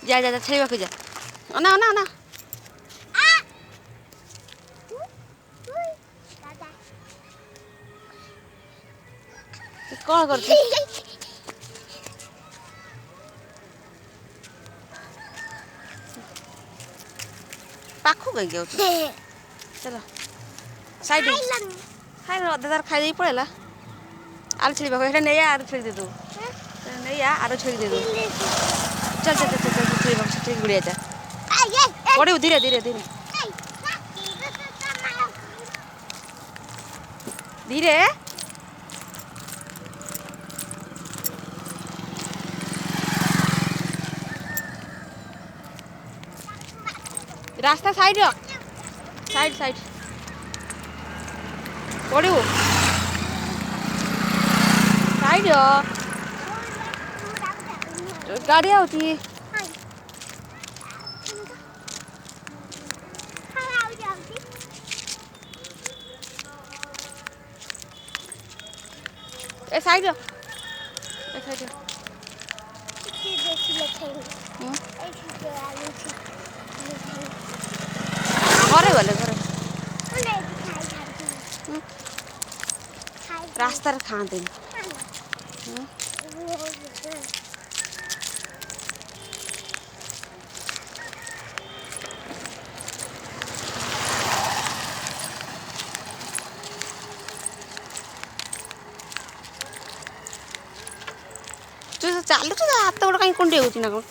जा जा जा छेवा के जा अना अना अना कौन कर पाखु कहीं गया चलो साइड खाई दादार खाई पड़ेगा आलू छेड़ी पाखु नहीं आलू छेड़ी दे दो नहीं आलू छेड़ी दे दो चल चल चल चल छेड़ी पाखु छेड़ी गुड़िया जा पड़े धीरे धीरे धीरे धीरे रास्ता साइड साइड साइड पड़ू साइड गाड़ी आउची ए साइड घरे गले घरे रास्ता खाते तू चालू हाथ गोड़ कहीं कुंडे होती ना कौन